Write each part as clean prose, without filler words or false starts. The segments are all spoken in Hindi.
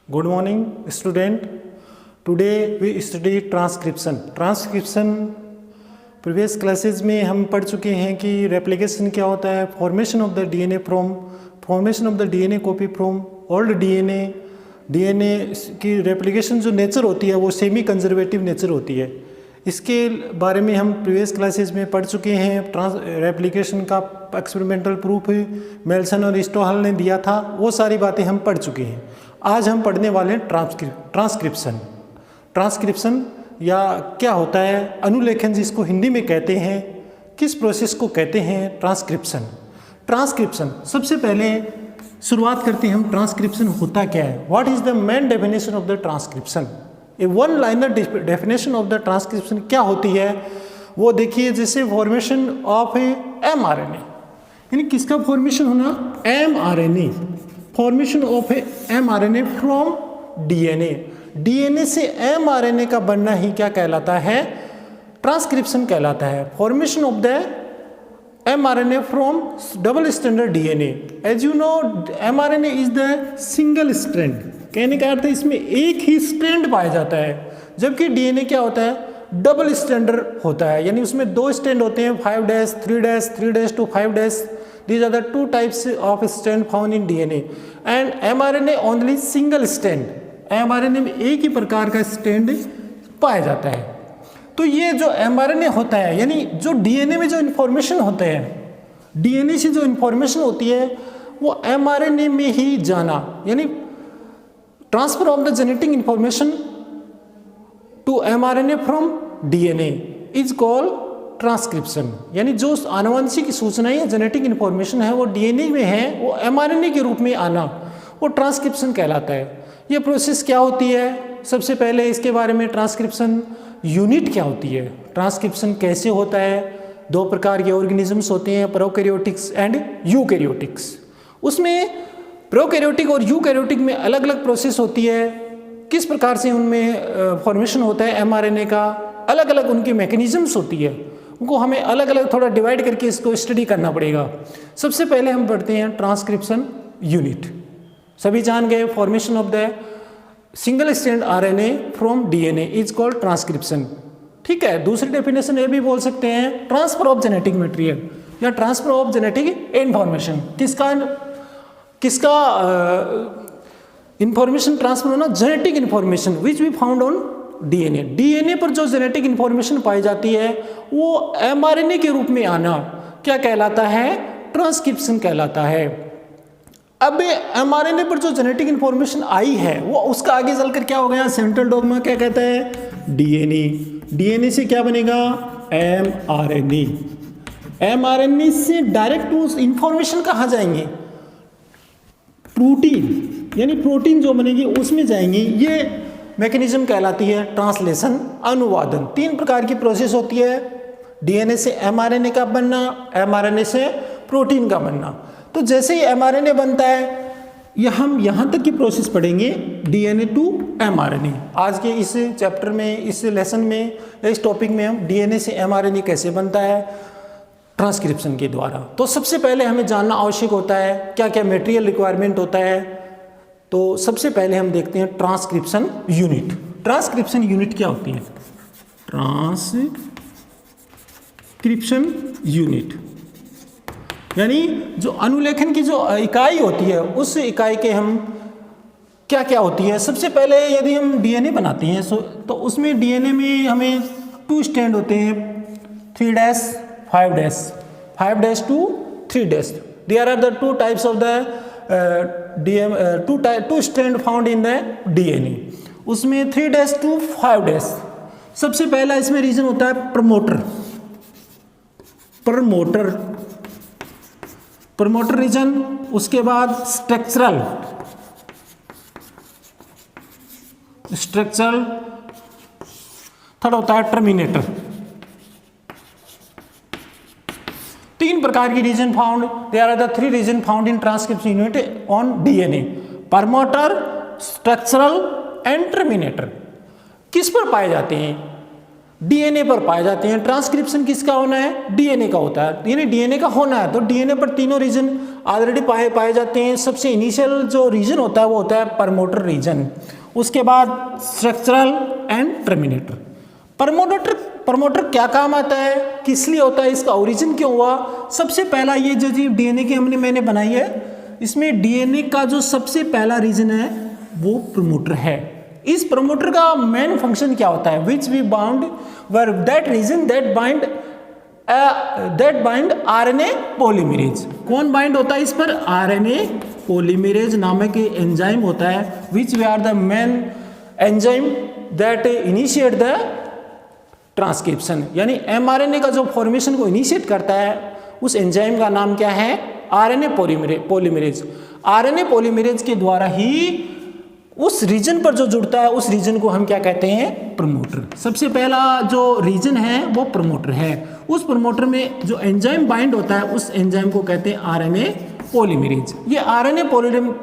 Good morning, student. Today we study transcription. Transcription previous classes में हम पढ़ चुके हैं कि रेप्लिकेशन क्या होता है, formation of the DNA from formation of the DNA copy from old DNA की रेप्लिकेशन जो नेचर होती है वो सेमी कंजर्वेटिव नेचर होती है। इसके बारे में हम प्रीवियस क्लासेस में पढ़ चुके हैं। रेप्लिकेशन का एक्सपेरिमेंटल प्रूफ मेल्सन और स्टोहल ने दिया था, वो सारी बातें हम पढ़ चुके हैं। आज हम पढ़ने वाले हैं ट्रांसक्रिप्शन। ट्रांसक्रिप्शन या क्या होता है, अनुलेखन जिसको हिंदी में कहते हैं, किस प्रोसेस को कहते हैं ट्रांसक्रिप्शन। ट्रांसक्रिप्शन सबसे पहले शुरुआत करते हैं हम, ट्रांसक्रिप्शन होता क्या है, what is the main definition of the transcription. A one liner definition of the transcription क्या होती है वो देखिए। जैसे फॉर्मेशन ऑफ mRNA, यानी किसका फॉर्मेशन होना, mRNA, formation of mRNA from DNA, DNA से mRNA का बनना ही क्या कहलाता है, ट्रांसक्रिप्शन कहलाता है। Formation of the mRNA from double stranded DNA, as you know mRNA is the single strand, कहने का अर्थ है इसमें एक ही स्ट्रैंड पाया जाता है, जबकि DNA क्या होता है, डबल स्ट्रैंडर होता है, यानी उसमें दो स्ट्रैंड होते हैं, 5' 3' to 5'। These are the two types of strand found in DNA and mRNA only single strand, mRNA में एक ही प्रकार का स्ट्रैंड पाया जाता है। तो ये जो mRNA होता है, यानी जो DNA में जो इन्फॉर्मेशन होते हैं, DNA से जो इन्फॉर्मेशन होती है वो mRNA में ही जाना, यानी transfer of the genetic information to mRNA from DNA is called transcription. यानी जो आनुवंशिक सूचनाएं या जेनेटिक इंफॉर्मेशन है वो DNA में है, वो mRNA के रूप में आना, वो ट्रांसक्रिप्शन कहलाता है। ये प्रोसेस क्या होती है, सबसे पहले इसके बारे में, ट्रांसक्रिप्शन यूनिट क्या होती है, ट्रांसक्रिप्शन कैसे होता है। दो प्रकार के ऑर्गेनिजम्स होते हैं, प्रोकैरियोटिक्स एंड यूकैरियोटिक्स। उसमें प्रोकैरियोटिक और यूकैरियोटिक में अलग अलग प्रोसेस होती है, किस प्रकार से उनमें फॉर्मेशन होता है mRNA का, अलग अलग उनकी मैकेनिज्म्स होती है, उनको हमें अलग अलग थोड़ा डिवाइड करके इसको स्टडी करना पड़ेगा। सबसे पहले हम पढ़ते हैं ट्रांसक्रिप्शन यूनिट। सभी जान गए, formation of the single strand RNA from DNA is called transcription. ठीक है, दूसरी डेफिनेशन ये भी बोल सकते हैं, ट्रांसफर ऑफ जेनेटिक मटेरियल या ट्रांसफर ऑफ जेनेटिक इंफॉर्मेशन। किसका इंफॉर्मेशन ट्रांसफर होना, genetic information which we found on DNA पर जो जेनेटिक इंफॉर्मेशन पाई जाती है वो mRNA के रूप में आना क्या कहलाता है, ट्रांसक्रिप्शन कहलाता है। अब mRNA पर जो जेनेटिक इंफॉर्मेशन आई है वो उसका आगे चलकर क्या हो गया, सेंट्रल डॉग्मा क्या कहता है, DNA से क्या बनेगा, mRNA से डायरेक्ट उस इंफॉर्मेशन कहाँ जाएंगे, प्रोटीन, यानी प्रोटीन जो बनेगी उसमें जाएंगे। ये मैकेनिज्म कहलाती है ट्रांसलेशन, अनुवादन। तीन प्रकार की प्रोसेस होती है, DNA से mRNA का बनना, mRNA से प्रोटीन का बनना। तो जैसे ही mRNA बनता है हम यहाँ तक की प्रोसेस पढ़ेंगे, DNA टू mRNA। आज के इस चैप्टर में, इस लेसन में, इस टॉपिक में हम DNA से mRNA कैसे बनता है ट्रांसक्रिप्शन के द्वारा। तो सबसे पहले हमें जानना आवश्यक होता है क्या क्या मटेरियल रिक्वायरमेंट होता है। तो सबसे पहले हम देखते हैं ट्रांसक्रिप्शन यूनिट। ट्रांसक्रिप्शन यूनिट क्या होती है, ट्रांसक्रिप्शन यूनिट यानी जो अनुलेखन की जो इकाई होती है उस इकाई के हम क्या क्या होती है। सबसे पहले यदि हम DNA बनाते हैं तो उसमें DNA में हमें 2 स्ट्रैंड होते हैं, 3' 5' to 3'। There are the 2 types of the two strand found in the DNA। उसमें 3' to 5'। सबसे पहला इसमें रीजन होता है प्रमोटर रीजन, उसके बाद स्ट्रक्चरल, थर्ड होता है टर्मिनेटर। 3 प्रकार की region found, there are the 3 region found in transcription unit on DNA, promoter, structural and terminator. किस पर पाए जाते हैं, डीएनए पर पाए जाते हैं। ट्रांसक्रिप्शन किसका होना है? डीएनए का होता है, यानी डीएनए का होना है। तो डीएनए पर तीनों रीजन ऑलरेडी पाए जाते हैं। सबसे इनिशियल जो रीजन होता है वो होता है प्रमोटर रीजन, उसके बाद स्ट्रक्चरल एंड टर्मिनेटर। प्रमोटर क्या काम आता है, किस लिए होता है, इसका ओरिजिन क्यों हुआ? सबसे पहला ये जो जी डीएनए की मैंने बनाई है, इसमें डीएनए का जो सबसे पहला रीजन है वो प्रमोटर है। इस प्रमोटर का मेन फंक्शन क्या होता है? Which we bound were that region that bind RNA polymerase. कौन बाइंड होता है इस पर? आरएनए पॉलीमरेज नामक एंजाइम होता है, which we are the main enzyme that initiate the transcription. यानी एमआरएनए का जो फॉर्मेशन को इनिशिएट करता है उस एंजाइम का नाम क्या है? RNA polymerase. आरएनए पॉलीमरेज के द्वारा ही उस रीजन पर जो जुड़ता है उस रीजन को हम क्या कहते हैं? प्रमोटर। सबसे पहला जो रीजन है वो प्रमोटर है। उस प्रमोटर में जो एंजाइम बाइंड होता है उस एंजाइम को कहते हैं आरएनए पॉलीमरेज। ये आरएनए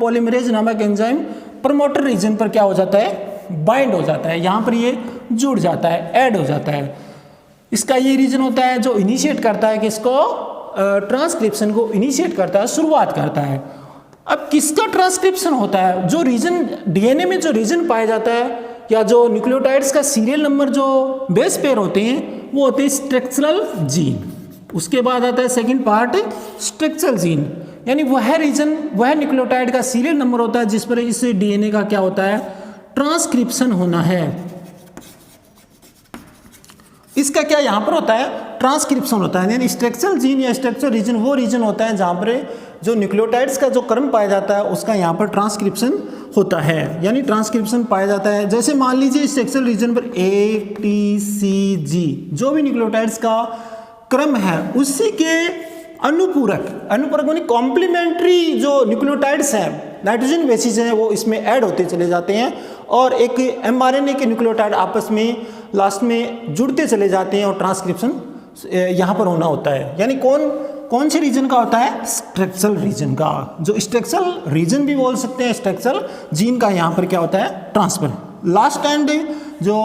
पॉलीमरेज नामक एंजाइम प्रमोटर रीजन पर क्या हो जाता है? बाइंड हो जाता है, यहाँ पर ये जुड़ जाता है, ऐड हो जाता है। इसका ये रीजन होता है जो इनिशिएट करता है, किसको? ट्रांसक्रिप्शन को इनिशिएट करता है, शुरुआत करता है। अब किसका ट्रांसक्रिप्शन होता है? जो रीजन डीएनए में जो रीजन पाया जाता है या जो न्यूक्लियोटाइड्स का सीरियल नंबर जो बेस पेयर होते हैं वो होते हैं स्ट्रक्चरल जीन। उसके बाद आता है सेकंड पार्ट स्ट्रक्चरल जीन, यानी वह रीजन वह न्यूक्लियोटाइड का सीरियल नंबर होता है जिस पर इस डीएनए का क्या होता है? ट्रांसक्रिप्शन होना है। इसका क्या यहाँ पर होता है? ट्रांसक्रिप्शन होता है। यानी स्ट्रक्चरल जीन या स्ट्रक्चरल रीजन वो रीजन होता है जहाँ पर जो न्यूक्लियोटाइड्स का जो क्रम पाया जाता है उसका यहाँ पर ट्रांसक्रिप्शन होता है, यानी ट्रांसक्रिप्शन पाया जाता है। जैसे मान लीजिए स्ट्रक्चरल रीजन पर A, T, C, G जो भी न्यूक्लियोटाइड्स का क्रम है उसी के अनुपूरक यानी कॉम्प्लीमेंट्री जो न्यूक्लियोटाइड्स हैं, नाइट्रोजन बेसिस हैं, वो इसमें ऐड होते चले जाते हैं और एक एमआरएनए के न्यूक्लियोटाइड आपस में लास्ट में जुड़ते चले जाते हैं और ट्रांसक्रिप्शन यहाँ पर होना होता है। यानी कौन से रीजन का होता है? स्ट्रक्चरल रीजन का। जो स्ट्रक्चरल रीजन भी बोल सकते हैं, स्ट्रक्चरल जीन का यहाँ पर क्या होता है? ट्रांसफर। लास्ट एंड जो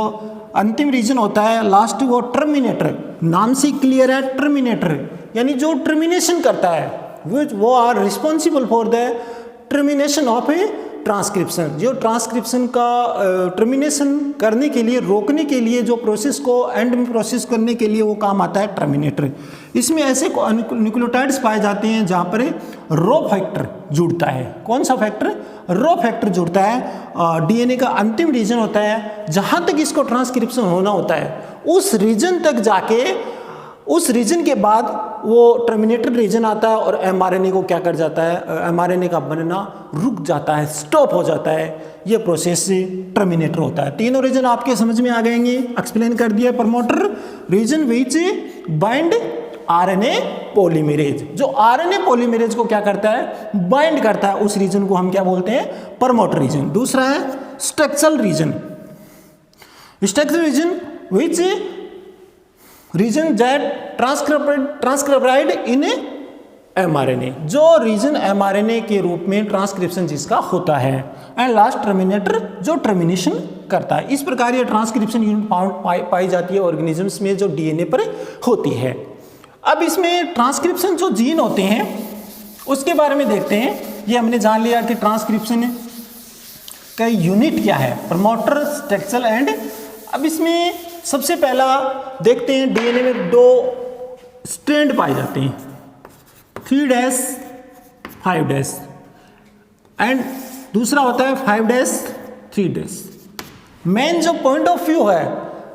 अंतिम रीजन होता है लास्ट वो टर्मिनेटर, नाम से क्लियर है, टर्मिनेटर यानी जो टर्मिनेशन करता है वो are responsible for the termination of a transcription. जो ट्रांसक्रिप्शन का टर्मिनेशन करने के लिए, रोकने के लिए, जो प्रोसेस को एंड में प्रोसेस करने के लिए वो काम आता है टर्मिनेटर। इसमें ऐसे न्यूक्लियोटाइड्स पाए जाते हैं जहाँ पर रो फैक्टर जुड़ता है। कौन सा फैक्टर? रो फैक्टर जुड़ता है। डीएनए का अंतिम रीजन होता है जहाँ तक इसको ट्रांसक्रिप्शन होना होता है, उस रीजन तक जाके उस रीजन के बाद वो टर्मिनेटर रीजन आता है और एमआरएनए को क्या कर जाता है? एमआरएनए का बनना रुक जाता है, स्टॉप हो जाता है। ये प्रोसेस टर्मिनेटर होता है। तीनों रीजन आपके समझ में आ गएंगे, एक्सप्लेन कर दिया। Promoter region which bind RNA polymerase, जो आरएनए पॉलीमरेज को क्या करता है? बाइंड करता है। उस रीजन को हम क्या बोलते हैं? Promoter region. दूसरा है structural region. Structural region which region that transcribed in mRNA, जो रीजन एमआरएनए के रूप में ट्रांसक्रिप्शन जिसका होता है। एंड लास्ट टर्मिनेटर, जो टर्मिनेशन करता है। इस प्रकार ये ट्रांसक्रिप्शन यूनिट पाई जाती है ऑर्गेनिजम्स में जो डीएनए पर होती है। अब इसमें ट्रांसक्रिप्शन जो जीन होते हैं उसके बारे में देखते हैं। ये हमने जान लिया कि ट्रांसक्रिप्शन का यूनिट क्या है, प्रमोटर, स्ट्रक्चरल एंड। अब इसमें सबसे पहला देखते हैं डीएनए में 2 स्ट्रैंड पाए जाते हैं, 3' 5' एंड दूसरा होता है 5' 3'। मेन जो पॉइंट ऑफ व्यू है,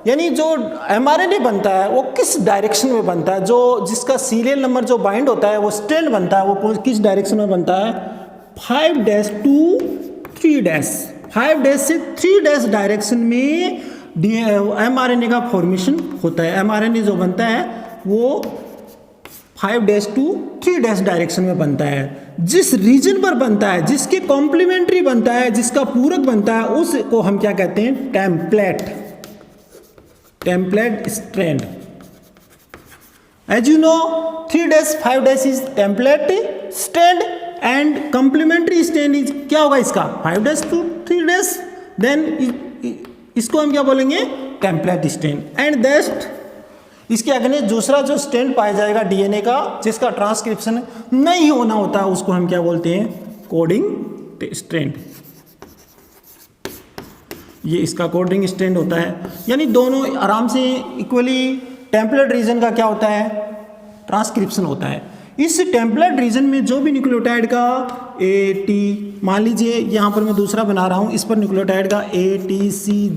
यानी जो एमआरएनए बनता है वो किस डायरेक्शन में बनता है, जो जिसका सीरियल नंबर जो बाइंड होता है वो स्ट्रैंड बनता है, वो किस डायरेक्शन में बनता है? 5' to 3'। 5' से 3' डायरेक्शन में एमआरएनए का फॉर्मेशन होता है। एमआरएनए जो बनता है वो 5' to 3' डायरेक्शन में बनता है। जिस रीजन पर बनता है, जिसके कॉम्प्लीमेंट्री बनता है, जिसका पूरक बनता है, उसको हम क्या कहते हैं? Template strand. As you know 3' 5' is template strand and complementary strand is क्या होगा इसका? 5' to 3'। देन इसको हम क्या बोलेंगे? टेम्पलेट स्ट्रैंड एंड दैट इसके अगेंस्ट दूसरा जो स्ट्रैंड पाया जाएगा डीएनए का जिसका ट्रांसक्रिप्शन नहीं होना होता है उसको हम क्या बोलते हैं, कोडिंग स्ट्रैंड। ये इसका कोडिंग स्ट्रैंड होता है, यानी दोनों आराम से इक्वली टेम्पलेट रीजन का क्या होता है, ट्रांसक्रिप्शन होता है। इस टेम्पलेट रीजन में जो भी न्यूक्लियोटाइड का ए टी, मान लीजिए यहाँ पर मैं दूसरा बना रहा हूँ, इस पर न्यूक्लियोटाइड का A T C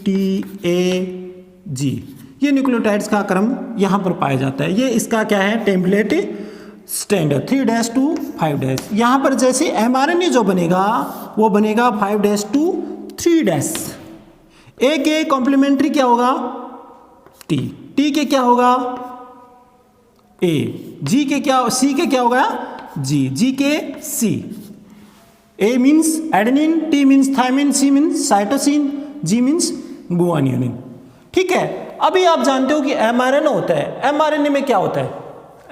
T A जी, ये न्यूक्लियोटाइड्स का क्रम यहाँ पर पाया जाता है। ये इसका क्या है, टेम्पलेट स्ट्रैंड 3' to 5'। यहाँ पर जैसे एमआरएनए जो बनेगा वो बनेगा 5' to 3'। ए के कॉम्प्लीमेंट्री क्या होगा, टी, टी के क्या होगा ए, जी के क्या, सी के क्या होगा जी, जी के C. A means adenine, T means thymine, C means cytosine, G means guanine. ठीक है, अभी आप जानते हो कि एमआरएनए होता है, एमआरएनए में क्या होता है,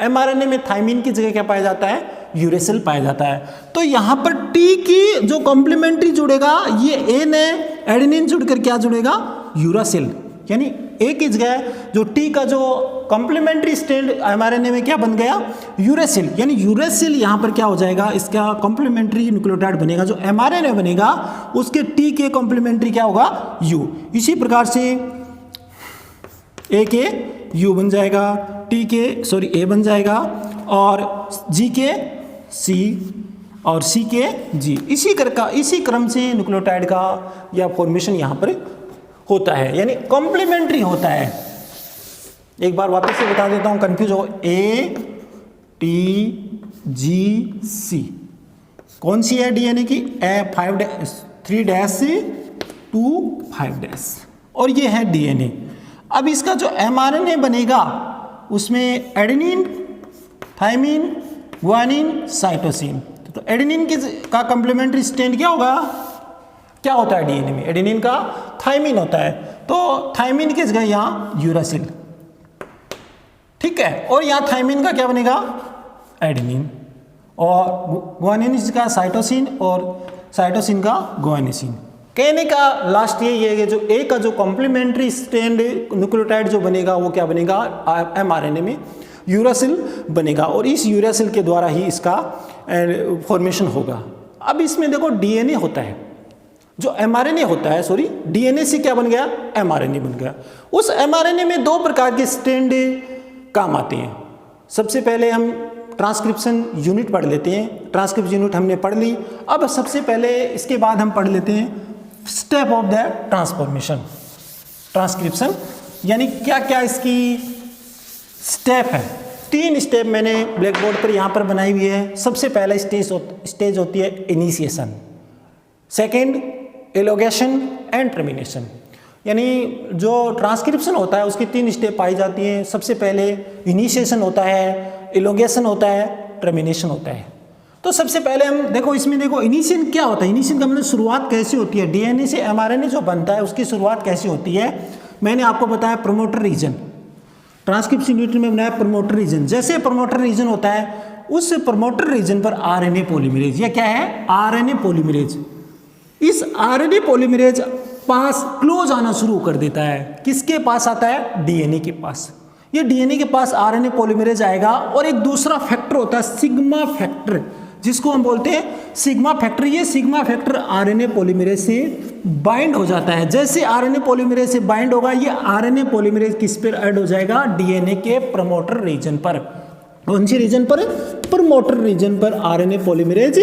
एमआरएनए में थायमिन की जगह क्या पाया जाता है, यूरेसिल पाया जाता है। तो यहां पर टी की जो कॉम्प्लीमेंट्री जुड़ेगा, ये ए ने एडेनिन जुड़कर क्या जुड़ेगा, यूरासिल, यानी ए की जगह जो टी का जो कॉम्प्लीमेंट्री स्ट्रैंड एमआरएनए में क्या बन गया, यूरेसिल, यानी यूरेसिल यहां पर क्या हो जाएगा, इसका कॉम्प्लीमेंट्री न्यूक्लियोटाइड बनेगा, जो एमआरएनए बनेगा उसके टी के कॉम्प्लीमेंट्री क्या होगा, यू। इसी प्रकार से ए के यू बन जाएगा, टी के ए बन जाएगा, और जी के सी, और सी के जी। इसी क्रम से न्यूक्लियोटाइड का या फॉर्मेशन यहाँ पर होता है, यानी कॉम्प्लीमेंट्री होता है। एक बार वापस से बता देता हूँ, कंफ्यूज हो, ए टी जी सी कौन सी है डीएनए की, 3' to 5', और ये है डीएनए। अब इसका जो एमआरएनए बनेगा उसमें एडेनिन, थायमिन, गुआनिन, साइटोसिन। तो एडेनिन का कॉम्प्लीमेंट्री स्ट्रैंड क्या होगा, क्या होता है डीएनए में, एडेनिन का थायमिन होता है, तो थायमिन की जगह यहाँ यूरासिल। ठीक है, और यहाँ थायमिन का क्या बनेगा, एडेनिन, और गुआनिन का साइटोसिन, और साइटोसिन का गुआनिसिन। कहने का लास्ट ये है कि जो ए का जो कॉम्प्लीमेंट्री स्ट्रैंड न्यूक्लियोटाइड जो बनेगा वो क्या बनेगा, एमआरएनए में यूरासिल बनेगा, और इस यूरासिल के द्वारा ही इसका फॉर्मेशन होगा। अब इसमें देखो डीएनए होता है, जो एमआरएनए होता है, सॉरी डीएनए से क्या बन गया, एमआरएनए बन गया। उस एमआरएनए में दो प्रकार के स्ट्रैंड काम आते हैं। सबसे पहले हम ट्रांसक्रिप्शन यूनिट पढ़ लेते हैं, ट्रांसक्रिप्शन यूनिट हमने पढ़ ली। अब सबसे पहले इसके बाद हम पढ़ लेते हैं step of the transformation, transcription, यानी क्या क्या इसकी स्टेप है। 3 स्टेप मैंने ब्लैक बोर्ड पर यहाँ पर बनाई हुई है। सबसे पहला स्टेज होती है initiation, second allocation and termination, यानी जो ट्रांसक्रिप्शन होता है उसकी 3 स्टेप पाई जाती हैं। सबसे पहले इनिशिएशन होता है, एलोगेशन होता है, टर्मिनेशन होता है। तो सबसे पहले हम देखो, इसमें देखो इनिशिएशन क्या होता है, इनिशिएशन का मतलब शुरुआत कैसे होती है, डीएनए से एमआरएनए जो बनता है उसकी शुरुआत कैसे होती है। मैंने आपको बताया प्रमोटर रीजन, ट्रांसक्रिप्शन यूनिट में बनाया प्रमोटर रीजन। जैसे प्रमोटर रीजन होता है उस प्रमोटर रीजन पर आरएनए पॉलीमरेज, या क्या है, आरएनए पॉलीमरेज, इस आरएनए पॉलीमरेज पास क्लोज आना शुरू कर देता है। किसके पास आता है, डीएनए के पास। ये डीएनए के पास आरएनए पॉलीमरेज आएगा, और एक दूसरा फैक्टर होता है सिग्मा फैक्टर, जिसको हम बोलते हैं सिग्मा फैक्टर। ये सिग्मा फैक्टर आरएनए पॉलीमरेज से बाइंड हो जाता है। जैसे आरएनए पॉलीमरेज से बाइंड होगा, ये आरएनए पॉलीमरेज किस पर ऐड हो जाएगा, डीएनए के प्रमोटर रीजन पर। कौन सी रीजन पर, प्रमोटर रीजन पर RNA polymerase,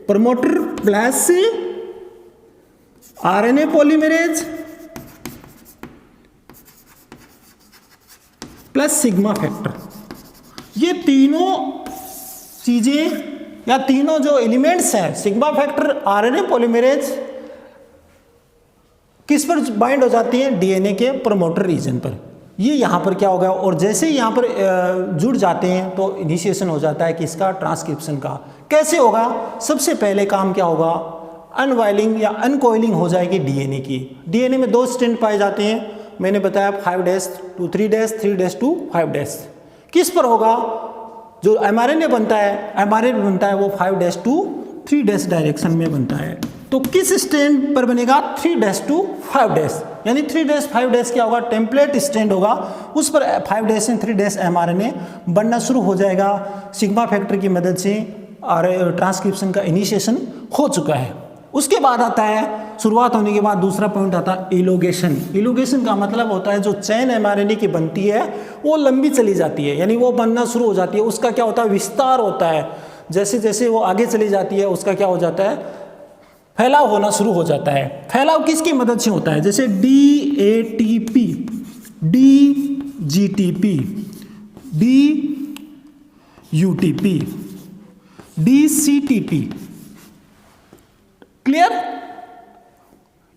promoter plus RNA polymerase plus sigma factor, ये तीनों चीजें या तीनों जो एलिमेंट्स हैं, सिग्मा फैक्टर, आरएनए पॉलीमरेज, किस पर बाइंड हो जाती है, डीएनए के प्रमोटर रीजन पर। ये यहाँ पर क्या होगा, और जैसे ही यहाँ पर जुड़ जाते हैं तो इनिशिएशन हो जाता है किसका, ट्रांसक्रिप्शन का। कैसे होगा, सबसे पहले काम क्या होगा, अनवाइलिंग या अनकोइलिंग हो जाएगी डीएनए की। डीएनए में 2 स्ट्रैंड पाए जाते हैं, मैंने बताया 5' to 3', 3' to 5'। किस पर होगा, जो एमआरएनए बनता है, एमआरएनए बनता है वो 5' to 3' डायरेक्शन में बनता है। तो किस स्टैंड पर बनेगा 3' to 5', यानी 3' 5' क्या होगा, टेम्पलेट स्टैंड होगा, उस पर 5' से 3' mRNA बनना शुरू हो जाएगा सिग्मा फैक्टर की मदद से, और ट्रांसक्रिप्शन का इनिशिएशन हो चुका है। उसके बाद आता है, शुरुआत होने के बाद दूसरा पॉइंट आता है इलोगेशन। इलोगेशन का मतलब होता है जो चैन mRNA की बनती है वो लंबी चली जाती है, यानी वो बनना शुरू हो जाती है, उसका क्या होता है, विस्तार होता है। जैसे जैसे वो आगे चली जाती है उसका क्या हो जाता है, फैलाव होना शुरू हो जाता है। फैलाव किसकी मदद से होता है, जैसे DATP, DGTP, DUTP, DCTP, clear.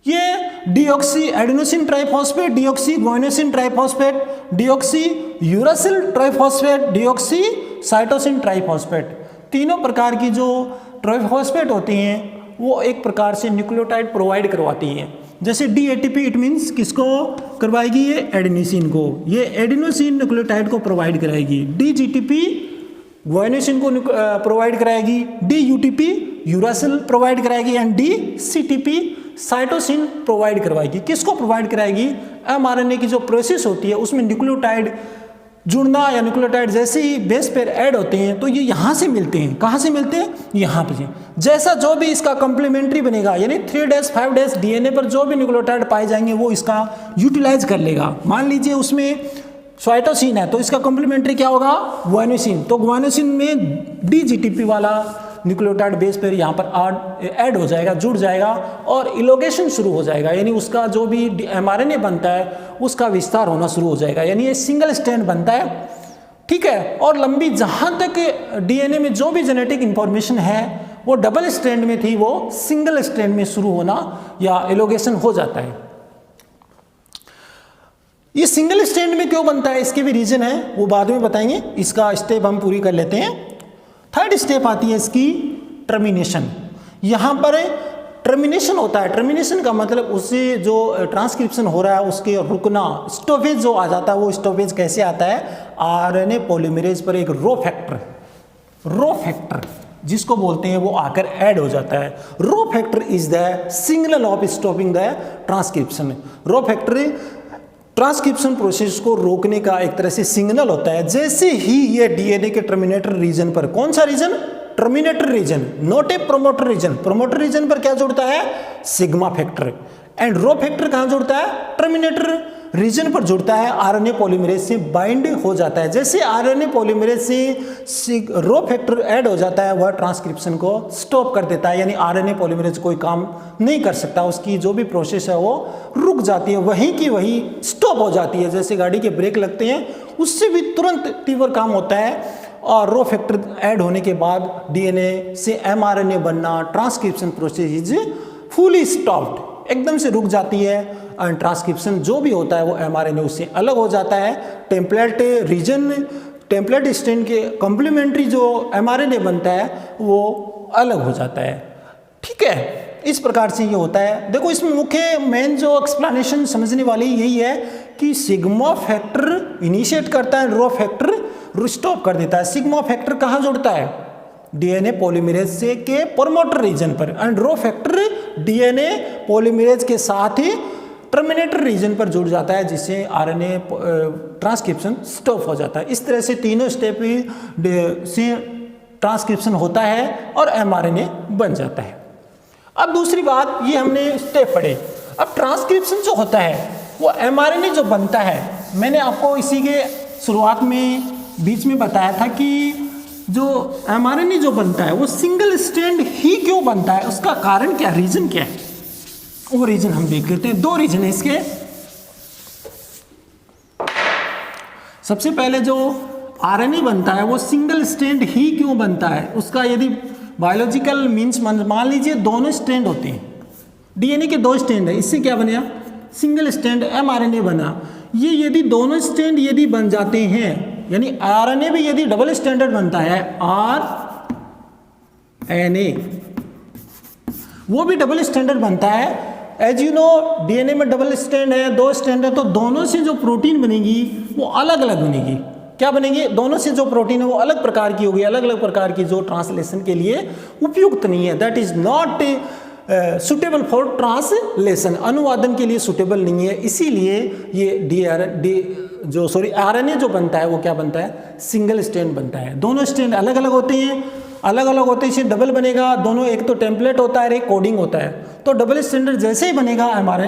ये deoxy adenosine triphosphate, deoxy guanosine triphosphate, deoxy uracil triphosphate, deoxy cytosine triphosphate, तीनों प्रकार की जो ट्राइफॉस्फेट होती हैं वो एक प्रकार से न्यूक्लियोटाइड प्रोवाइड करवाती हैं। जैसे DATP इट मीन्स किसको करवाएगी, ये एडेनिसिन को, ये एडेनोसिन न्यूक्लियोटाइड को प्रोवाइड कराएगी। DGTP गुआनिसिन को प्रोवाइड कराएगी, DUTP यूरासिल प्रोवाइड कराएगी, एंड DCTP साइटोसिन प्रोवाइड करवाएगी। किसको प्रोवाइड कराएगी, mRNA की जो प्रोसेस होती है उसमें न्यूक्लियोटाइड जुड़ना या न्यूक्लियोटाइड जैसे ही बेस पर ऐड होते हैं तो ये यहाँ से मिलते हैं, कहाँ से मिलते हैं, यहाँ पे। जैसा जो भी इसका कम्प्लीमेंट्री बनेगा, यानी 3' 5' DNA पर जो भी न्यूक्लियोटाइड पाए जाएंगे वो इसका यूटिलाइज कर लेगा। मान लीजिए उसमें साइटोसिन है तो इसका कम्प्लीमेंट्री क्या होगा, गुआनिसिन, तो गुआनिसिन में DGTP वाला न्यूक्लियोटाइड बेस पर यहाँ पर ऐड हो जाएगा, जुड़ जाएगा, और इलोगेशन शुरू हो जाएगा, यानी उसका जो भी mRNA बनता है उसका विस्तार होना शुरू हो जाएगा, यानी ये सिंगल स्ट्रैंड बनता है, ठीक है। और लंबी जहाँ तक DNA में जो भी जेनेटिक इंफॉर्मेशन है वो डबल स्ट्रैंड में थी वो सिंगल स्ट्रैंड में शुरू होना या इलोगेशन हो जाता है। ये सिंगल स्ट्रैंड में क्यों बनता है, इसके भी रीजन है, वो बाद में बताएंगे, इसका स्टेप हम पूरी कर लेते हैं। थर्ड स्टेप आती है इसकी टर्मिनेशन। यहाँ पर टर्मिनेशन होता है, टर्मिनेशन का मतलब उससे जो ट्रांसक्रिप्शन हो रहा है उसके रुकना, स्टॉपेज जो आ जाता है, वो स्टॉपेज कैसे आता है, RNA पॉलीमरेज पर एक रो फैक्टर जिसको बोलते हैं वो आकर ऐड हो जाता है। Rho factor is the signal of stopping the transcription. Rho factor transcription process को रोकने का एक तरह से सिग्नल होता है। जैसे ही ये DNA के टर्मिनेटर रीजन पर, कौन सा region, terminator region, not a promoter region, promoter region पर क्या जुड़ता है, sigma factor, and rho factor कहाँ जुड़ता है, टर्मिनेटर रीजन पर जुड़ता है, RNA पॉलीमरेज से बाइंड हो जाता है। जैसे RNA पॉलीमरेज से रो फैक्टर ऐड हो जाता है वह ट्रांसक्रिप्शन को स्टॉप कर देता है, यानी RNA पॉलीमरेज कोई काम नहीं कर सकता, उसकी जो भी प्रोसेस है वो रुक जाती है, वहीं की वहीं स्टॉप हो जाती है। जैसे गाड़ी के ब्रेक लगते हैं उससे भी तुरंत तीव्र काम होता है, और रो फैक्टर ऐड होने के बाद DNA से mRNA बनना, transcription process is fully stopped, एकदम से रुक जाती है, एंड ट्रांसक्रिप्शन जो भी होता है वो mRNA उससे अलग हो जाता है। टेम्पलेट रीजन, टेम्पलेट स्ट्रैंड के कॉम्प्लीमेंट्री जो mRNA बनता है वो अलग हो जाता है, ठीक है। इस प्रकार से ये होता है। देखो इसमें मुख्य मेन जो एक्सप्लेनेशन समझने वाली यही है कि सिग्मा फैक्टर इनिशिएट करता है, रो फैक्टर स्टॉप कर देता है। सिग्मा फैक्टर कहाँ जुड़ता है, DNA पॉलीमरेज से के प्रमोटर रीजन पर, and rho factor DNA polymerase के साथ ही टर्मिनेटर रीजन पर जुड़ जाता है, जिससे RNA ट्रांसक्रिप्शन स्टॉप हो जाता है। इस तरह से तीनों स्टेप से ट्रांसक्रिप्शन होता है और mRNA बन जाता है। अब दूसरी बात, ये हमने स्टेप पढ़े। अब ट्रांसक्रिप्शन जो होता है वो mRNA जो बनता है, मैंने आपको इसी के शुरुआत में बीच में बताया था कि जो mRNA जो बनता है वो सिंगल स्ट्रैंड ही क्यों बनता है, उसका कारण क्या, रीजन क्या है, वो रीजन हम देख लेते हैं। दो रीजन है इसके। सबसे पहले जो RNA बनता है वो सिंगल स्ट्रैंड ही क्यों बनता है, उसका यदि बायोलॉजिकल मीन्स मान लीजिए दोनों स्ट्रैंड होते हैं, DNA के दो स्ट्रैंड है, इससे क्या बना, सिंगल स्ट्रैंड mRNA बना। ये यदि दोनों स्ट्रैंड यदि बन जाते हैं, यानी RNA भी यदि डबल स्टैंडर्ड बनता है, RNA वो भी डबल स्टैंडर्ड बनता है। एज यू नो DNA में डबल स्टैंड है, दो स्टैंड है, तो दोनों से जो प्रोटीन बनेगी वो अलग अलग बनेगी। क्या बनेगी, दोनों से जो प्रोटीन है वो अलग प्रकार की होगी, अलग अलग प्रकार की, जो ट्रांसलेशन के लिए उपयुक्त नहीं है, that is not suitable for translation, अनुवादन के लिए सुटेबल नहीं है, इसीलिए ये आरएनए जो बनता है वो क्या बनता है, सिंगल स्ट्रैंड बनता है। दोनों स्ट्रैंड अलग अलग होते हैं, इससे डबल बनेगा, दोनों एक तो टेम्पलेट होता है, एक कोडिंग होता है। तो डबल स्ट्रैंड जैसे ही बनेगा हमारे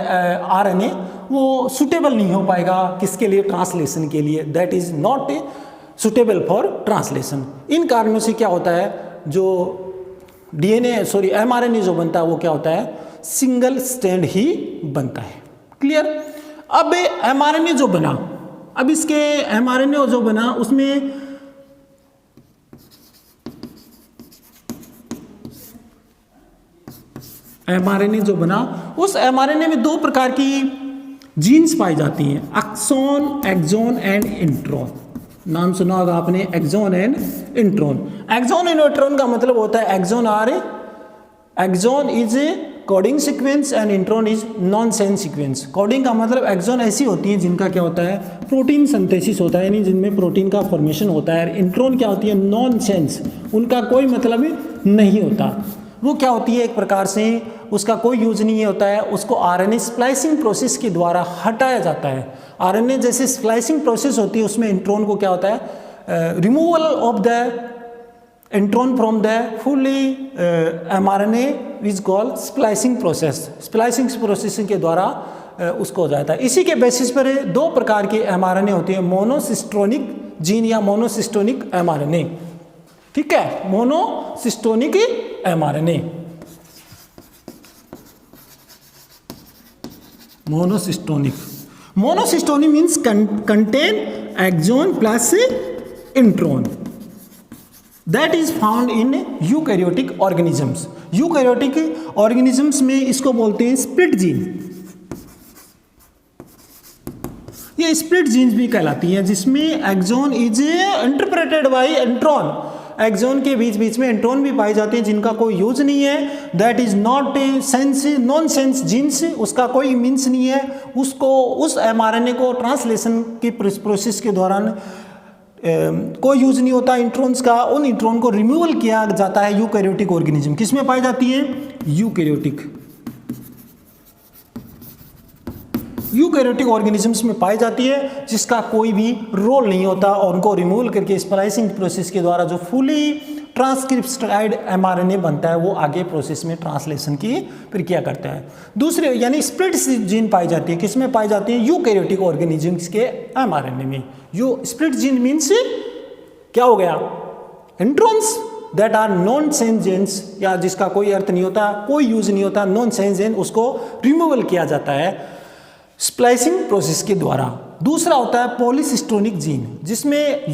आरएनए, वो सुटेबल नहीं हो पाएगा किसके लिए, ट्रांसलेशन के लिए, that is not suitable for translation. इन कारणों से क्या होता है, जो एमआरएनए जो बनता है वो क्या होता है, सिंगल स्ट्रैंड ही बनता है। क्लियर। अब एमआरएनए जो बना, अब इसके एमआरएनए जो बना उसमें एमआरएनए जो बना, उस एमआरएनए में दो प्रकार की जीन्स पाई जाती हैं, एक्सॉन, एक्सॉन एंड इंट्रॉन। नाम सुना होगा आपने, exon and intron. Exon and intron का मतलब होता है, exon is a coding sequence and intron is non sense sequence. Coding का मतलब एक्सॉन ऐसी होती है जिनका क्या होता है, प्रोटीन सिंथेसिस होता है, यानी जिनमें प्रोटीन का फॉर्मेशन होता है। इंट्रॉन क्या होती है, नॉन सेंस, उनका कोई मतलब नहीं होता। वो क्या होती है, एक प्रकार से उसका कोई यूज नहीं होता है, उसको आरएनए स्प्लाइसिंग प्रोसेस के द्वारा हटाया जाता है। आरएनए जैसे स्प्लाइसिंग प्रोसेस होती है, उसमें इंट्रॉन को क्या होता है, removal of the intron from the fully mRNA is called splicing process. Splicing process के द्वारा उसको हो जाता है। इसी के बेसिस पर दो प्रकार के एमआरएनए होते हैं, मोनोसिस्टोनिक जीन या मोनोसिस्टोनिक एमआरएनए। ठीक है, monocistronic mRNA, monocistronic means contain exon plus intron, that is found in eukaryotic organisms. Eukaryotic organisms में इसको बोलते हैं स्प्लिट जीन। ये स्प्लिट जीन्स भी कहलाती हैं, जिसमें exon is interpreted by intron. Exon के बीच बीच में इंट्रॉन भी पाए जाते हैं जिनका कोई यूज नहीं है, that is not a sense, non sense genes, उसका कोई मीन्स नहीं है। उसको, उस एमआरएनए को ट्रांसलेशन की प्रोसेस के दौरान कोई यूज नहीं होता इंट्रॉन्स का, उन इंट्रॉन को रिमूवल किया जाता है यूकैरियोटिक ऑर्गेनिज्म। किसमें पाई जाती है, यूकैरियोटिक ऑर्गेनिजम्स में पाई जाती है, जिसका कोई भी रोल नहीं होता, और उनको रिमूवल करके स्प्लाइसिंग प्रोसेस के द्वारा जो फुली ट्रांसक्रिप्टेड एमआरएनए बनता है, वो आगे प्रोसेस में ट्रांसलेशन की प्रक्रिया करता है। दूसरे यानी स्प्लिट जीन पाई जाती है, किसमें पाई जाती है, यूकैरियोटिक ऑर्गेनिजम्स के एमआरएनए में। यू स्प्लिट जीन मीन्स क्या हो गया, introns that are non sense genes, या जिसका कोई अर्थ नहीं होता, कोई यूज नहीं होता, नॉन सेंस जीन, उसको रिमूवल किया जाता है स्प्लाइसिंग प्रोसेस के द्वारा। दूसरा होता है पॉलीसिस्टोनिक जीन, जिसमें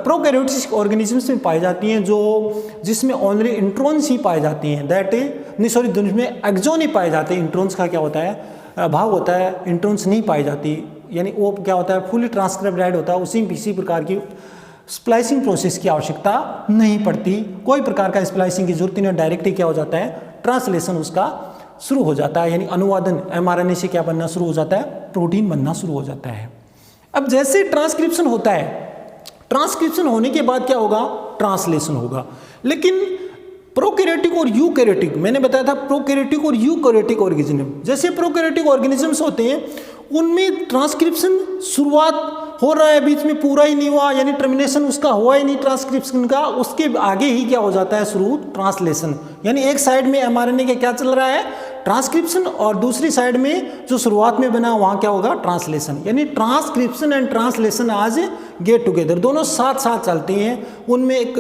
प्रोकैरियोटिक ऑर्गेनिजम्स में पाई जाती हैं, जिसमें ओनली इंट्रॉन्स ही पाए जाती हैं, जिसमें एक्सॉन ही पाए जाते हैं। इंट्रॉन्स का क्या होता है, अभाव होता है, इंट्रॉन्स नहीं पाई जाती, यानी वो क्या होता है, फुली ट्रांसक्राइब्ड होता है। इसी प्रकार की स्प्लाइसिंग प्रोसेस की आवश्यकता नहीं पड़ती, कोई प्रकार का स्प्लाइसिंग की जरूरत नहीं, डायरेक्ट ही क्या हो जाता है, ट्रांसलेशन उसका शुरू हो जाता है, यानी अनुवादन एमआरएनए से क्या बनना शुरू हो जाता है, प्रोटीन बनना शुरू हो जाता है। अब जैसे ट्रांसक्रिप्शन होता है, ट्रांसक्रिप्शन होने के बाद क्या होगा, ट्रांसलेशन होगा। लेकिन प्रोकैरियोटिक और यूकैरियोटिक, मैंने बताया था प्रोकैरियोटिक और यूकैरियोटिक ऑर्गेनिज्म, जैसे प्रोकैरियोटिक ऑर्गेनिजम्स होते हैं उनमें ट्रांसक्रिप्शन शुरुआत हो रहा है, बीच में पूरा ही नहीं हुआ, यानी टर्मिनेशन उसका हुआ ही नहीं ट्रांसक्रिप्शन का, उसके आगे ही क्या हो जाता है, शुरू ट्रांसलेशन। यानी एक साइड में एमआरएनए के क्या चल रहा है, ट्रांसक्रिप्शन, और दूसरी साइड में जो शुरुआत में बना वहाँ क्या होगा, ट्रांसलेशन। यानी ट्रांसक्रिप्शन एंड ट्रांसलेशन आज गेट टुगेदर, दोनों साथ साथ चलते हैं, उनमें एक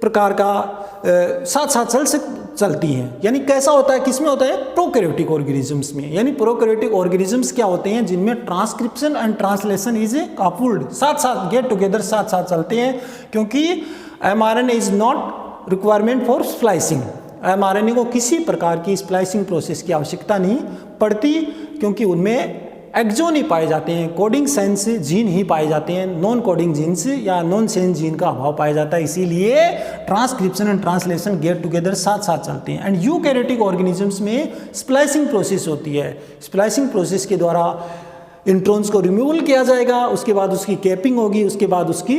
प्रकार का साथ साथ चलती हैं। यानी कैसा होता है, किसमें होता है, प्रोकैरियोटिक ऑर्गेनिजम्स में। यानी प्रोकैरियोटिक ऑर्गेनिजम्स क्या होते हैं, जिनमें transcription and translation is coupled, साथ साथ गेट टुगेदर साथ साथ चलते हैं, क्योंकि mRNA is not requirement for splicing. MRNA को किसी प्रकार की स्प्लाइसिंग प्रोसेस की आवश्यकता नहीं पड़ती, क्योंकि उनमें एक्सॉन ही पाए जाते हैं, कोडिंग सेंस जीन ही पाए जाते हैं, नॉन कोडिंग जीन्स या नॉन सेंस जीन का अभाव पाया जाता है। इसीलिए transcription and translation get together साथ साथ चलते हैं। एंड यूकैरियोटिक ऑर्गेनिजम्स में स्प्लाइसिंग प्रोसेस होती है, स्प्लाइसिंग प्रोसेस के द्वारा इंट्रॉन्स को रिमूवल किया जाएगा, उसके बाद उसकी कैपिंग होगी, उसके बाद उसकी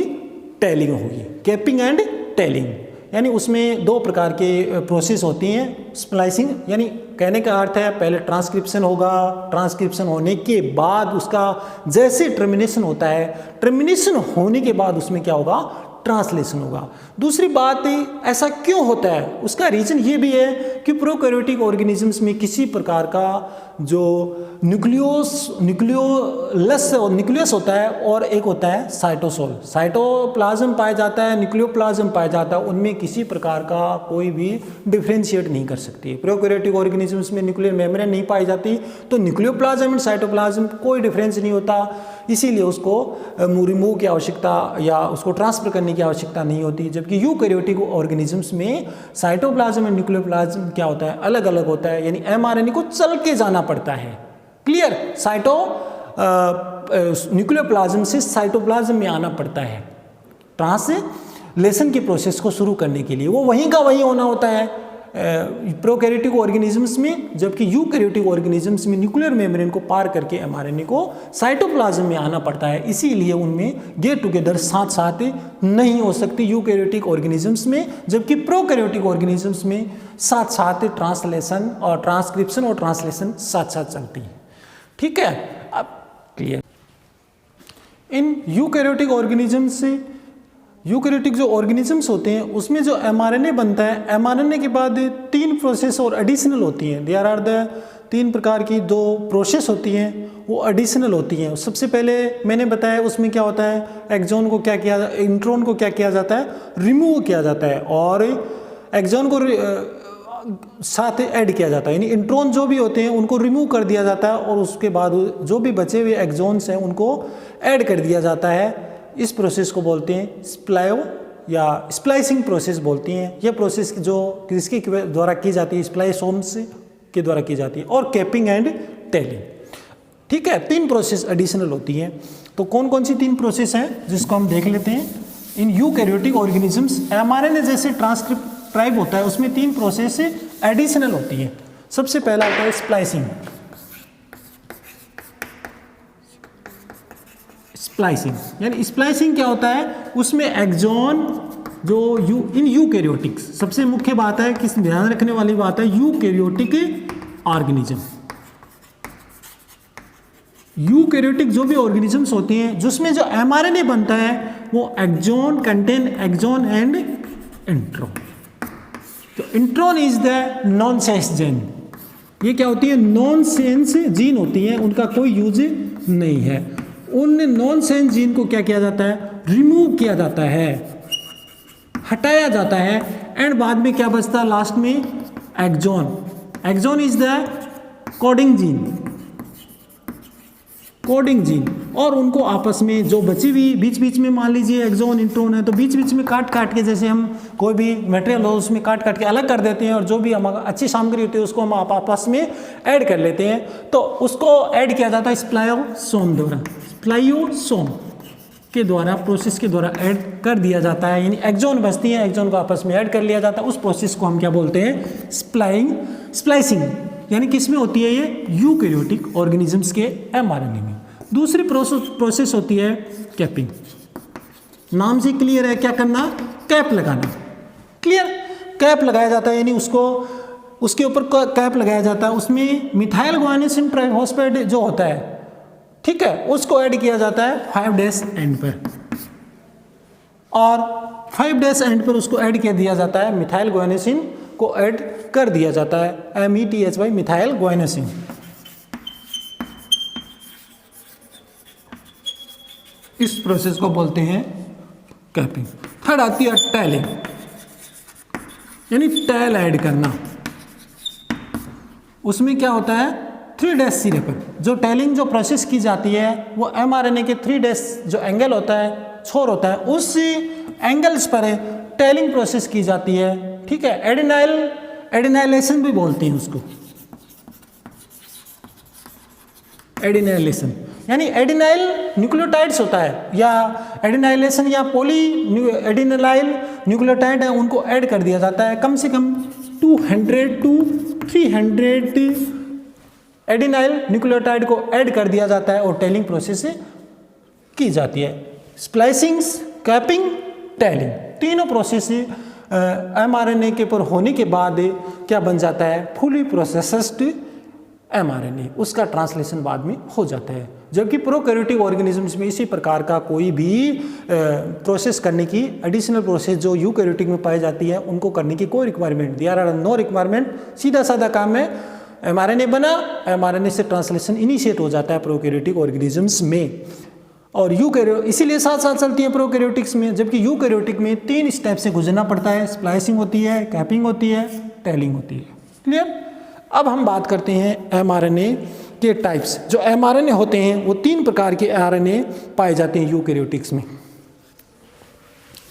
टेलिंग होगी, कैपिंग एंड टेलिंग। यानी उसमें दो प्रकार के प्रोसेस होती हैं, स्प्लाइसिंग यानी कहने का अर्थ है पहले ट्रांसक्रिप्शन होगा, ट्रांसक्रिप्शन होने के बाद उसका जैसे टर्मिनेशन होता है, टर्मिनेशन होने के बाद उसमें क्या होगा, ट्रांसलेशन होगा। दूसरी बात ऐसा क्यों होता है, उसका रीजन ये भी है कि प्रोकैरियोटिक ऑर्गेनिजम्स में किसी प्रकार का जो न्यूक्लियस होता है और एक होता है साइटोसोल, साइटोप्लाज्म पाया जाता है, न्यूक्लियोप्लाज्म पाया जाता है, उनमें किसी प्रकार का कोई भी डिफ्रेंशिएट नहीं कर सकती। प्रोकैरियोटिक ऑर्गेनिजम्स में न्यूक्लियर मेम्ब्रेन नहीं पाई जाती, तो न्यूक्लियोप्लाज्म एंड साइटोप्लाज्म कोई डिफरेंस नहीं होता, इसीलिए उसको रिमूव की आवश्यकता या उसको ट्रांसफर करने की आवश्यकता नहीं होती। जबकि यूकैरियोटिक ऑर्गेनिजम्स में साइटोप्लाज्म एंड न्यूक्लियोप्लाज्म क्या होता है, अलग अलग होता है, यानी एमआरएनए को चल के जाना पड़ता है। क्लियर, न्यूक्लियोप्लाज्म से साइटोप्लाज्म में आना पड़ता है ट्रांसलेशन की प्रोसेस को शुरू करने के लिए, वो वहीं का वहीं होना होता है प्रोकैरियोटिक ऑर्गेनिजम्स में, जबकि यूकैरियोटिक ऑर्गेनिजम्स में न्यूक्लियर मेम्ब्रेन को पार करके एमआरएनए को साइटोप्लाज्म में आना पड़ता है, इसीलिए उनमें गेट टुगेदर साथ साथ नहीं हो सकती यूकैरियोटिक ऑर्गेनिजम्स में, जबकि प्रोकैरियोटिक ऑर्गेनिजम्स में साथ साथ ट्रांसलेशन और ट्रांसक्रिप्शन और ट्रांसलेशन साथ साथ चलती है। ठीक है, अब क्लियर। इन यूकैरियोटिक ऑर्गेनिजम्स से यूकैरियोटिक जो ऑर्गेनिजम्स होते हैं उसमें जो एमआरएनए बनता है, एमआरएनए के बाद 3 प्रोसेस और एडिशनल होती हैं। देयर आर द 3 प्रकार की 2 प्रोसेस होती हैं, वो एडिशनल होती हैं। सबसे पहले मैंने बताया उसमें क्या होता है, एक्सॉन को क्या किया, इंट्रॉन को क्या किया जाता है, रिमूव किया जाता है, और एक्सॉन को साथ ऐड किया जाता है, यानी इंट्रॉन जो भी होते हैं उनको रिमूव कर दिया जाता है और उसके बाद जो भी बचे हुए एक्सॉन्स हैं उनको ऐड कर दिया जाता है। इस प्रोसेस को बोलते हैं स्प्लायो या स्प्लाइसिंग प्रोसेस बोलती हैं। यह प्रोसेस जो किसके द्वारा की जाती है, स्प्लाइसोम्स के द्वारा की जाती है, और कैपिंग एंड टेलिंग। ठीक है, 3 प्रोसेस एडिशनल होती हैं। तो कौन कौन सी 3 प्रोसेस हैं जिसको हम देख लेते हैं। इन यूकैरियोटिक ऑर्गेनिजम्स एमआरएनए जैसे ट्रांसक्राइब होता है उसमें 3 प्रोसेस एडिशनल होती हैं। सबसे पहला होता है स्प्लाइसिंग। स्प्लाइसिंग यानी स्प्लाइसिंग क्या होता है, उसमें एक्सॉन जो इन यूकैरियोटिक्स, सबसे मुख्य बात है कि ध्यान रखने वाली बात है, यूकैरियोटिक ऑर्गेनिज्म, यूकैरियोटिक जो भी ऑर्गेनिजम्स होती हैं जिसमें जो एमआरएनए बनता है वो exon contain exon and intron. तो intron is the nonsense gene. ये क्या होती है, नॉनसेंस जीन होती हैं, उनका कोई यूज नहीं है। उन नॉनसेंस जीन को क्या किया जाता है, रिमूव किया जाता है, हटाया जाता है, एंड बाद में क्या बचता है लास्ट में, exon. Exon is the coding gene, coding gene. और उनको आपस में जो बची हुई बीच बीच में मान लीजिए एक्सॉन इंट्रॉन है तो बीच बीच में काट काट के, जैसे हम कोई भी मटेरियल हो उसमें काट काट के अलग कर देते हैं, और जो भी हमारा अच्छी सामग्री होती है उसको हम आपस में ऐड कर लेते हैं, तो उसको ऐड किया जाता है स्प्लायोसोम द्वारा, स्प्लायोसोम के द्वारा, प्रोसेस के द्वारा ऐड कर दिया जाता है। यानी एक्सॉन बचती हैं, एक्सॉन को आपस में ऐड कर लिया जाता है, उस प्रोसेस को हम क्या बोलते हैं, स्प्लाइसिंग। यानी किस में होती है ये, यूकैरियोटिक ऑर्गेनिजम्स के एमआरएनए में। दूसरी प्रोसेस होती है कैपिंग। नाम से क्लियर है, क्या करना, कैप लगाना। क्लियर, कैप लगाया जाता है, यानी उसको उसके ऊपर कैप लगाया जाता है, उसमें मिथाइल गुआनिसिन ट्राइफॉस्फेट जो होता है, ठीक है, उसको ऐड किया जाता है 5' एंड पर, और 5' एंड पर उसको ऐड किया दिया जाता है, मिथाइल गुआनिसिन को ऐड कर दिया जाता है, METHY मिथाइल गुआनिसिन। इस प्रोसेस को बोलते हैं कैपिंग। थर्ड आती है टैलिंग, यानी टैल ऐड करना। उसमें क्या होता है, 3' सिरे पर जो टैलिंग जो प्रोसेस की जाती है वो एमआरएनए के 3' जो एंगल होता है, छोर होता है, उस एंगल्स पर टैलिंग प्रोसेस की जाती है। ठीक है, एडिनाइलेशन भी बोलते हैं उसको, एडिनाइलेशन यानी एडिनाइल न्यूक्लियोटाइड्स होता है, या एडिनाइलेशन या पॉली एडिनाइल न्यूक्लियोटाइड है, उनको ऐड कर दिया जाता है। कम से कम 200 to 300 एडिनाइल न्यूक्लियोटाइड को ऐड कर दिया जाता है और टैलिंग प्रोसेस की जाती है। स्प्लाइसिंग, कैपिंग, टैलिंग, तीनों प्रोसेस mRNA के पर होने के बाद क्या बन जाता है, फुली प्रोसेस्ड mRNA, उसका ट्रांसलेशन बाद में हो जाता है। जबकि प्रोकैरियोटिक ऑर्गेनिजम्स में इसी प्रकार का कोई भी प्रोसेस करने की एडिशनल प्रोसेस जो यूकैरियोटिक में पाई जाती है उनको करने की कोई requirement, there are no requirement, सीधा साधा काम है, mRNA बना, mRNA से ट्रांसलेशन इनिशिएट हो जाता है प्रोकैरियोटिक ऑर्गेनिजम्स में। और यूकैरियोटिक इसीलिए साथ साथ चलती है प्रोकैरियोटिक्स में, जबकि यूकैरियोटिक में 3 स्टेप से गुजरना पड़ता है, स्प्लाइसिंग होती है, कैपिंग होती है, टेलिंग होती है। क्लियर। अब हम बात करते हैं mRNA के टाइप्स। जो mRNA होते हैं वो 3 प्रकार के RNA पाए जाते हैं यूकैरियोटिक्स में।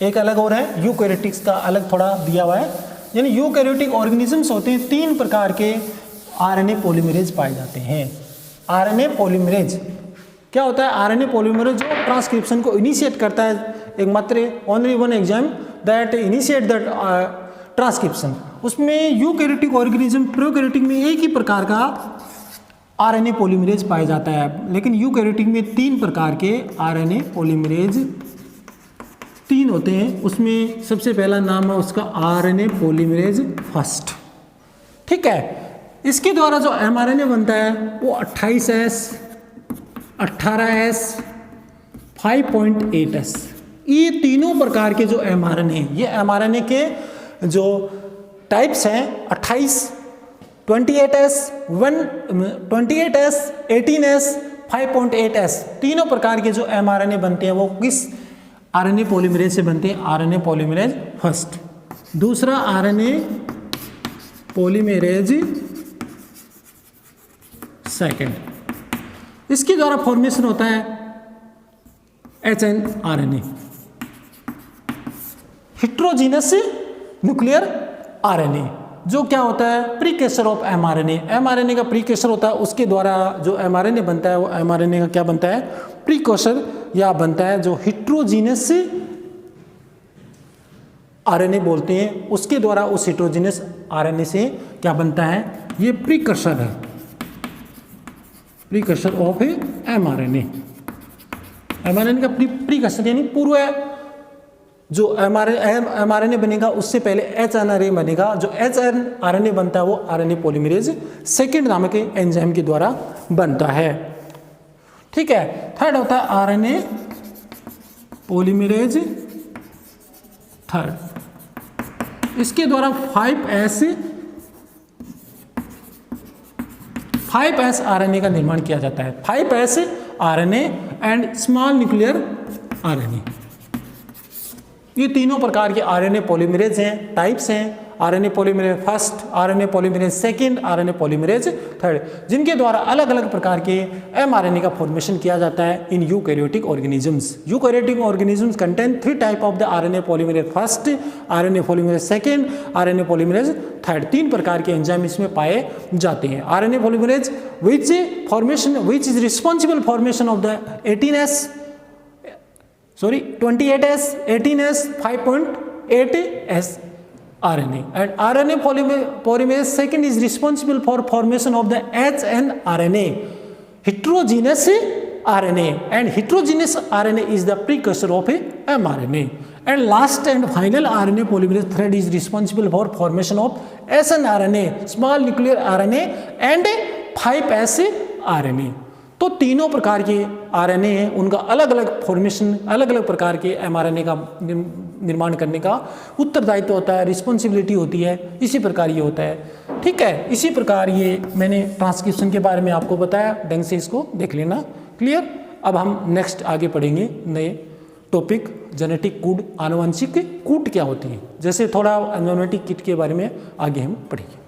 एक अलग और है, यूकैरियोटिक्स का अलग थोड़ा दिया हुआ है, यानी यूकैरियोटिक ऑर्गेनिजम्स होते हैं 3 प्रकार के RNA पॉलीमरेज पाए जाते हैं। RNA पॉलीमरेज क्या होता है, RNA पॉलीमरेज जो ट्रांसक्रिप्शन को इनिशिएट करता है, एक मात्र only one exam that initiate that transcription. उसमें यूकैरियोटिक ऑर्गेनिज्म, प्रोकैरियोटिक में एक ही प्रकार का RNA पॉलीमरेज पाया जाता है, लेकिन यूकैरियोटिक में 3 प्रकार के RNA पॉलीमरेज 3 होते हैं। उसमें सबसे पहला नाम है उसका RNA पॉलीमरेज फर्स्ट। ठीक है, इसके द्वारा जो mRNA बनता है वो 28S, 18S, 5.8S, ये तीनों प्रकार के जो mRNA, ये mRNA के जो टाइप्स हैं 28, 28S, 28S, 18S, 5.8S, तीनों प्रकार के जो mRNA बनते हैं वो किस RNA पॉलीमरेज से बनते हैं, RNA पॉलीमरेज फर्स्ट। दूसरा RNA पॉलीमरेज सेकेंड, इसके द्वारा फॉर्मेशन होता है HNRNA, हेट्रोजीनस न्यूक्लियर RNA, जो क्या होता है प्रीकेसर ऑफ mRNA, mRNA का प्रीकेसर होता है, उसके द्वारा जो mRNA बनता है वो mRNA का क्या बनता है, प्रीकोसर या बनता है, जो हेट्रोजीनस RNA बोलते हैं, उसके द्वारा उस हेट्रोजीनस RNA से क्या बनता है, ये प्रीकर्सर है, प्रीकर्सर ऑफ mRNA। mRNA का प्रीकर्सर यानी पूर्व जो mRNA बनेगा उससे पहले HNRA बनेगा, जो HNRNA बनता है वो RNA पॉलीमरेज सेकेंड नामक एंजाइम के द्वारा बनता है। ठीक है, थर्ड होता है RNA पॉलीमरेज थर्ड, इसके द्वारा 5S RNA का निर्माण किया जाता है। 5S RNA and small nuclear RNA, ये तीनों प्रकार के RNA पॉलीमरेज हैं, टाइप्स हैं, RNA polymerase first, RNA polymerase second, RNA polymerase third, जिनके द्वारा अलग अलग प्रकार के mRNA का फॉर्मेशन किया जाता है इन eukaryotic organisms. Eukaryotic organisms contain 3 type of the RNA polymerase first, RNA polymerase second, RNA polymerase third, 3 प्रकार के एंजाइम इसमें पाए जाते हैं। RNA polymerase which is responsible formation of the 28S, 18S, 5.8S RNA, and RNA polymerase second is responsible for formation of the HNRNA, heterogeneous RNA, and heterogeneous RNA is the precursor of mRNA, and last and final RNA polymerase thread is responsible for formation of snRNA, small nuclear RNA, and 5S RNA। तो तीनों प्रकार के RNA हैं, उनका अलग अलग फॉर्मेशन, अलग अलग प्रकार के mRNA का निर्माण करने का उत्तरदायित्व होता है, रिस्पॉन्सिबिलिटी होती है, इसी प्रकार ये होता है। ठीक है, इसी प्रकार ये मैंने ट्रांसक्रिप्शन के बारे में आपको बताया, ढंग से इसको देख लेना। क्लियर। अब हम नेक्स्ट आगे पढ़ेंगे नए टॉपिक, जेनेटिक कोड, आनुवंशिक कोड क्या होती है, जैसे थोड़ा जेनेटिक किट के बारे में आगे हम पढ़ेंगे।